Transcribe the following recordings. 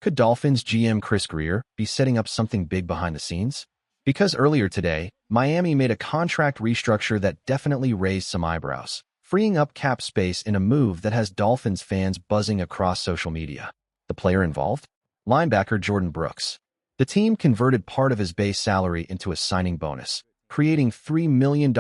Could Dolphins GM Chris Grier be setting up something big behind the scenes? Because earlier today, Miami made a contract restructure that definitely raised some eyebrows, freeing up cap space in a move that has Dolphins fans buzzing across social media. The player involved? Linebacker Jordan Brooks. The team converted part of his base salary into a signing bonus, creating $3 million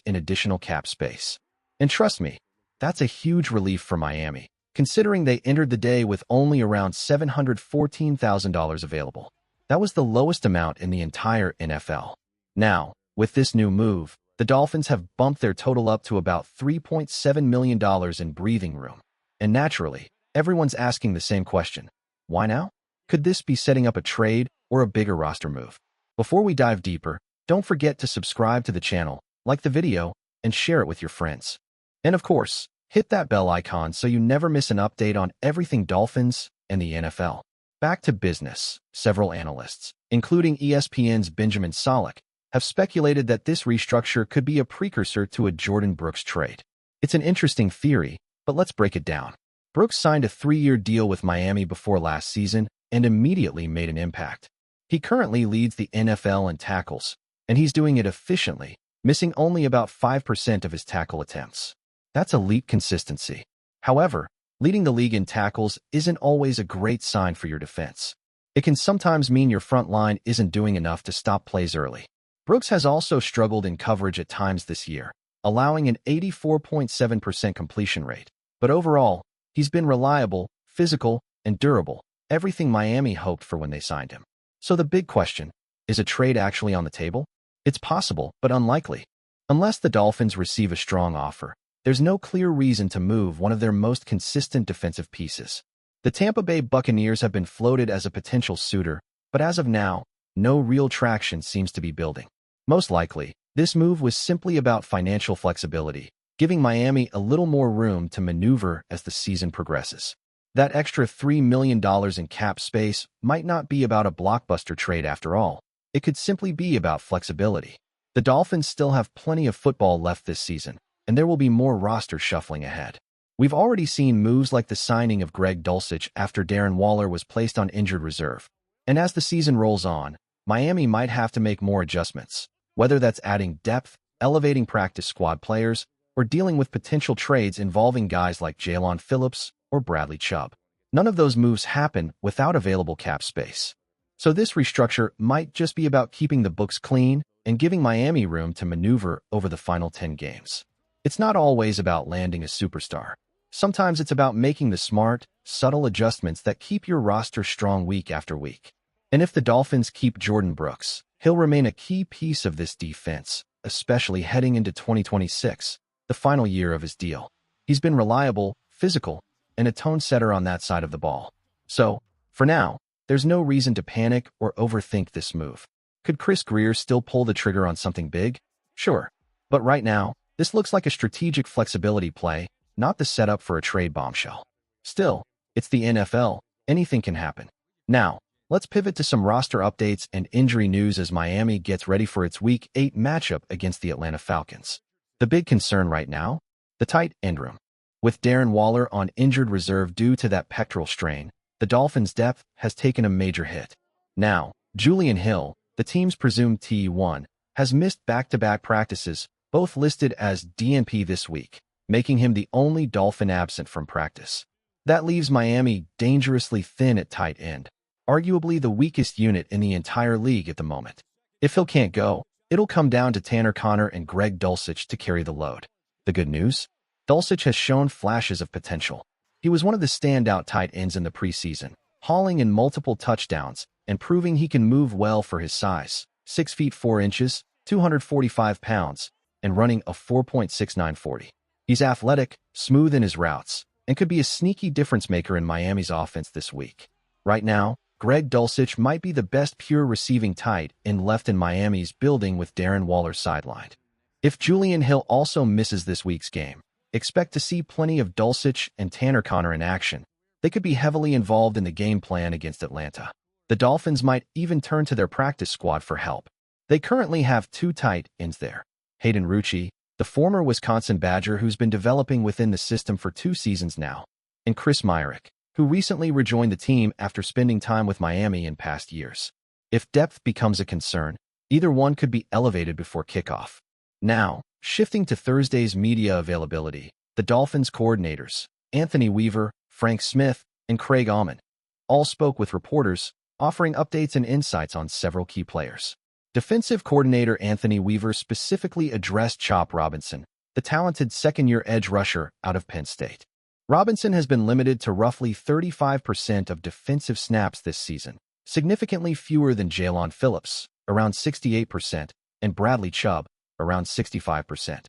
in additional cap space. And trust me, that's a huge relief for Miami, considering they entered the day with only around $714,000 available. That was the lowest amount in the entire NFL. Now, with this new move, the Dolphins have bumped their total up to about $3.7 million in breathing room. And naturally, everyone's asking the same question. Why now? Could this be setting up a trade or a bigger roster move? Before we dive deeper, don't forget to subscribe to the channel, like the video, and share it with your friends. And of course, hit that bell icon so you never miss an update on everything Dolphins and the NFL. Back to business. Several analysts, including ESPN's Benjamin Solak, have speculated that this restructure could be a precursor to a Jordan Brooks trade. It's an interesting theory, but let's break it down. Brooks signed a 3-year deal with Miami before last season and immediately made an impact. He currently leads the NFL in tackles, and he's doing it efficiently, missing only about 5% of his tackle attempts. That's elite consistency. However, leading the league in tackles isn't always a great sign for your defense. It can sometimes mean your front line isn't doing enough to stop plays early. Brooks has also struggled in coverage at times this year, allowing an 84.7% completion rate. But overall, he's been reliable, physical, and durable, everything Miami hoped for when they signed him. So the big question, is a trade actually on the table? It's possible, but unlikely. Unless the Dolphins receive a strong offer, there's no clear reason to move one of their most consistent defensive pieces. The Tampa Bay Buccaneers have been floated as a potential suitor, but as of now, no real traction seems to be building. Most likely, this move was simply about financial flexibility, giving Miami a little more room to maneuver as the season progresses. That extra $3 million in cap space might not be about a blockbuster trade after all. It could simply be about flexibility. The Dolphins still have plenty of football left this season, and there will be more roster shuffling ahead. We've already seen moves like the signing of Greg Dulcich after Darren Waller was placed on injured reserve. And as the season rolls on, Miami might have to make more adjustments, whether that's adding depth, elevating practice squad players, or dealing with potential trades involving guys like Jaylen Phillips or Bradley Chubb. None of those moves happen without available cap space. So this restructure might just be about keeping the books clean and giving Miami room to maneuver over the final 10 games. It's not always about landing a superstar. Sometimes it's about making the smart, subtle adjustments that keep your roster strong week after week. And if the Dolphins keep Jordan Brooks, he'll remain a key piece of this defense, especially heading into 2026, the final year of his deal. He's been reliable, physical, and a tone setter on that side of the ball. So, for now, there's no reason to panic or overthink this move. Could Chris Grier still pull the trigger on something big? Sure. But right now, this looks like a strategic flexibility play, not the setup for a trade bombshell. Still, it's the NFL. Anything can happen. Now, let's pivot to some roster updates and injury news as Miami gets ready for its Week 8 matchup against the Atlanta Falcons. The big concern right now? The tight end room. With Darren Waller on injured reserve due to that pectoral strain, the Dolphins' depth has taken a major hit. Now, Julian Hill, the team's presumed T1, has missed back-to-back practices, both listed as DNP this week, making him the only Dolphin absent from practice. That leaves Miami dangerously thin at tight end, arguably the weakest unit in the entire league at the moment. If Hill can't go, it'll come down to Tanner Conner and Greg Dulcich to carry the load. The good news? Dulcich has shown flashes of potential. He was one of the standout tight ends in the preseason, hauling in multiple touchdowns and proving he can move well for his size, 6 feet 4 inches, 245 pounds, and running a 4.69 40. He's athletic, smooth in his routes, and could be a sneaky difference maker in Miami's offense this week. Right now, Greg Dulcich might be the best pure receiving tight end left in Miami's building with Darren Waller sidelined. If Julian Hill also misses this week's game, expect to see plenty of Dulcich and Tanner Conner in action. They could be heavily involved in the game plan against Atlanta. The Dolphins might even turn to their practice squad for help. They currently have 2 tight ends there. Hayden Rucci, the former Wisconsin Badger who's been developing within the system for 2 seasons now, and Chris Myarick, who recently rejoined the team after spending time with Miami in past years. If depth becomes a concern, either one could be elevated before kickoff. Now, shifting to Thursday's media availability, the Dolphins coordinators, Anthony Weaver, Frank Smith, and Craig Allman, all spoke with reporters, offering updates and insights on several key players. Defensive coordinator Anthony Weaver specifically addressed Chop Robinson, the talented second-year edge rusher out of Penn State. Robinson has been limited to roughly 35% of defensive snaps this season, significantly fewer than Jaylen Phillips, around 68%, and Bradley Chubb, around 65%.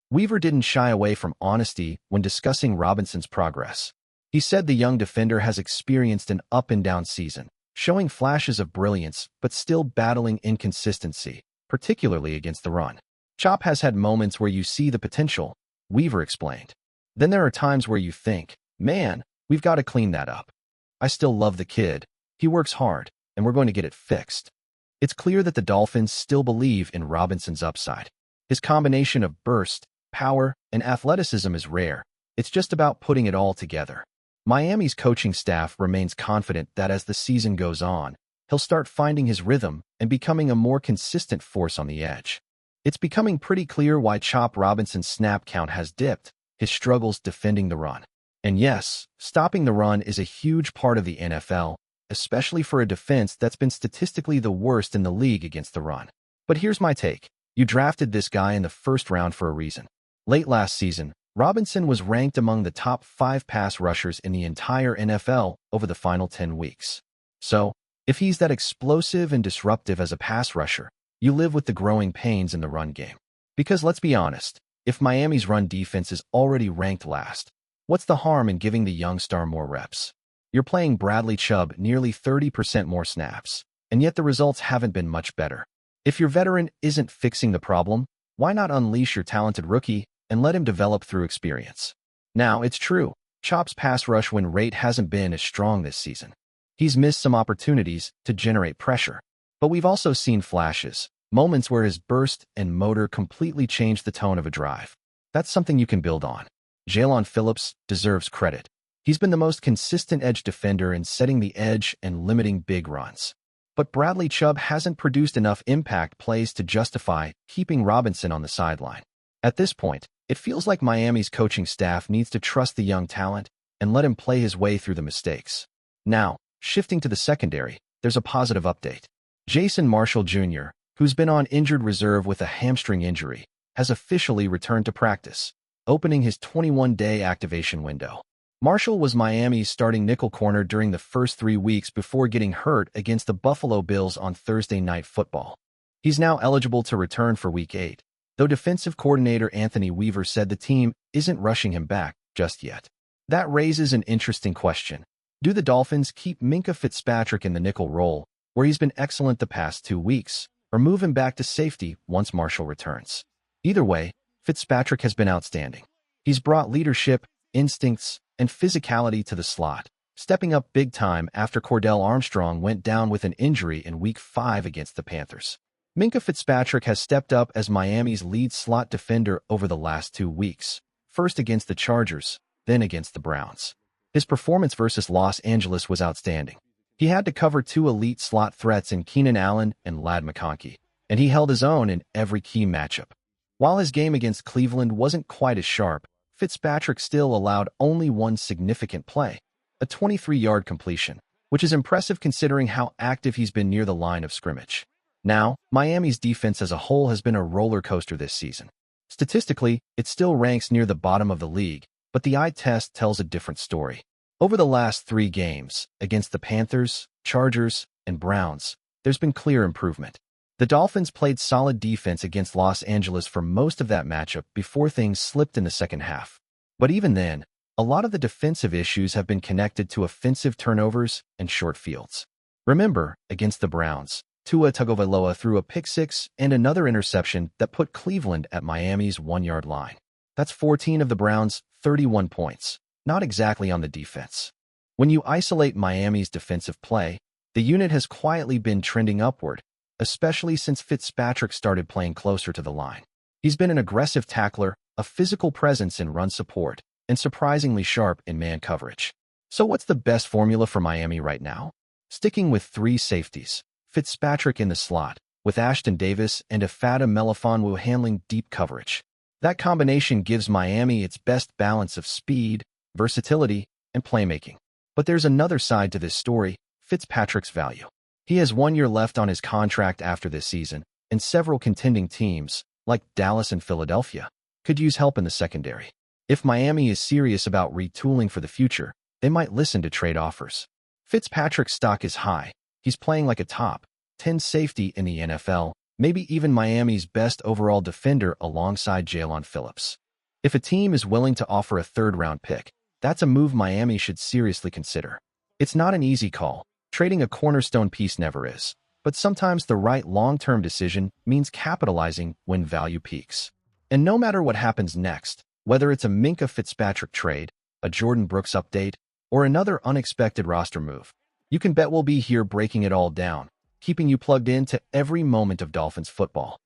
Weaver didn't shy away from honesty when discussing Robinson's progress. He said the young defender has experienced an up-and-down season, showing flashes of brilliance but still battling inconsistency, particularly against the run. Chop has had moments where you see the potential, Weaver explained. Then there are times where you think, man, we've got to clean that up. I still love the kid. He works hard, and we're going to get it fixed. It's clear that the Dolphins still believe in Robinson's upside. His combination of burst, power, and athleticism is rare. It's just about putting it all together. Miami's coaching staff remains confident that as the season goes on, he'll start finding his rhythm and becoming a more consistent force on the edge. It's becoming pretty clear why Chop Robinson's snap count has dipped, his struggles defending the run. And yes, stopping the run is a huge part of the NFL, especially for a defense that's been statistically the worst in the league against the run. But here's my take. You drafted this guy in the first round for a reason. Late last season, Robinson was ranked among the top 5 pass rushers in the entire NFL over the final 10 weeks. So, if he's that explosive and disruptive as a pass rusher, you live with the growing pains in the run game. Because let's be honest, if Miami's run defense is already ranked last, what's the harm in giving the young star more reps? You're playing Bradley Chubb nearly 30% more snaps, and yet the results haven't been much better. If your veteran isn't fixing the problem, why not unleash your talented rookie and let him develop through experience? Now, it's true, Chop's pass rush win rate hasn't been as strong this season. He's missed some opportunities to generate pressure. But we've also seen flashes, moments where his burst and motor completely changed the tone of a drive. That's something you can build on. Jaylen Phillips deserves credit. He's been the most consistent edge defender in setting the edge and limiting big runs. But Bradley Chubb hasn't produced enough impact plays to justify keeping Robinson on the sideline. At this point, it feels like Miami's coaching staff needs to trust the young talent and let him play his way through the mistakes. Now, shifting to the secondary, there's a positive update. Jason Marshall Jr., who's been on injured reserve with a hamstring injury, has officially returned to practice, opening his 21-day activation window. Marshall was Miami's starting nickel corner during the first 3 weeks before getting hurt against the Buffalo Bills on Thursday Night Football. He's now eligible to return for Week 8, though defensive coordinator Anthony Weaver said the team isn't rushing him back just yet. That raises an interesting question. Do the Dolphins keep Minkah Fitzpatrick in the nickel role, where he's been excellent the past 2 weeks, or move him back to safety once Marshall returns? Either way, Fitzpatrick has been outstanding. He's brought leadership, instincts, and physicality to the slot, stepping up big time after Cordell Armstrong went down with an injury in Week 5 against the Panthers. Minkah Fitzpatrick has stepped up as Miami's lead slot defender over the last 2 weeks, first against the Chargers, then against the Browns. His performance versus Los Angeles was outstanding. He had to cover 2 elite slot threats in Keenan Allen and Ladd McConkey, and he held his own in every key matchup. While his game against Cleveland wasn't quite as sharp, Fitzpatrick still allowed only 1 significant play, a 23-yard completion, which is impressive considering how active he's been near the line of scrimmage. Now, Miami's defense as a whole has been a roller coaster this season. Statistically, it still ranks near the bottom of the league, but the eye test tells a different story. Over the last 3 games, against the Panthers, Chargers, and Browns, there's been clear improvement. The Dolphins played solid defense against Los Angeles for most of that matchup before things slipped in the second half. But even then, a lot of the defensive issues have been connected to offensive turnovers and short fields. Remember, against the Browns, Tua Tagovailoa threw a pick-6 and another interception that put Cleveland at Miami's 1-yard line. That's 14 of the Browns' 31 points, not exactly on the defense. When you isolate Miami's defensive play, the unit has quietly been trending upward, especially since Fitzpatrick started playing closer to the line. He's been an aggressive tackler, a physical presence in run support, and surprisingly sharp in man coverage. So what's the best formula for Miami right now? Sticking with three safeties, Fitzpatrick in the slot, with Ashton Davis and Ifeatu Melifonwu handling deep coverage. That combination gives Miami its best balance of speed, versatility, and playmaking. But there's another side to this story, Fitzpatrick's value. He has 1 year left on his contract after this season, and several contending teams, like Dallas and Philadelphia, could use help in the secondary. If Miami is serious about retooling for the future, they might listen to trade offers. Fitzpatrick's stock is high. He's playing like a top 10 safety in the NFL, maybe even Miami's best overall defender alongside Jaylen Phillips. If a team is willing to offer a third-round pick, that's a move Miami should seriously consider. It's not an easy call. Trading a cornerstone piece never is. But sometimes the right long-term decision means capitalizing when value peaks. And no matter what happens next, whether it's a Minkah Fitzpatrick trade, a Jordan Brooks update, or another unexpected roster move, you can bet we'll be here breaking it all down, keeping you plugged in to every moment of Dolphins football.